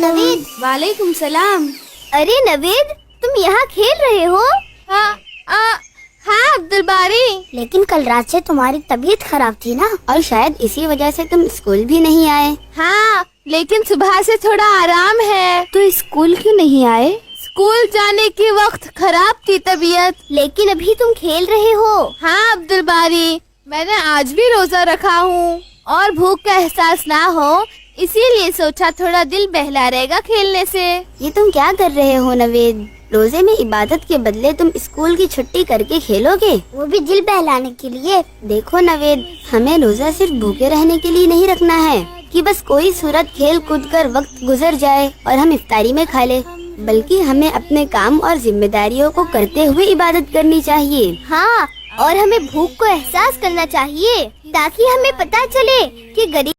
नवीद। वालेकुम सलाम। अरे नवीद, तुम यहाँ खेल रहे हो? हाँ अब्दुल बारी। लेकिन कल रात से तुम्हारी तबीयत खराब थी ना, और शायद इसी वजह से तुम स्कूल भी नहीं आए। हाँ लेकिन सुबह से थोड़ा आराम है। तो स्कूल क्यों नहीं आए? स्कूल जाने के वक्त खराब थी तबीयत। लेकिन अभी तुम खेल रहे हो। हाँ अब्दुल बारी, मैंने आज भी रोजा रखा हूँ और भूख का एहसास ना हो, इसीलिए सोचा थोड़ा दिल बहला रहेगा खेलने से। ये तुम क्या कर रहे हो नवेद? रोजे में इबादत के बदले तुम स्कूल की छुट्टी करके खेलोगे, वो भी दिल बहलाने के लिए। देखो नवेद, हमें रोजा सिर्फ भूखे रहने के लिए नहीं रखना है कि बस कोई सूरत खेल कूद कर वक्त गुजर जाए और हम इफ्तारी में खा ले, बल्कि हमें अपने काम और जिम्मेदारियों को करते हुए इबादत करनी चाहिए। हाँ, और हमें भूख को एहसास करना चाहिए ताकि हमें पता चले कि गरीब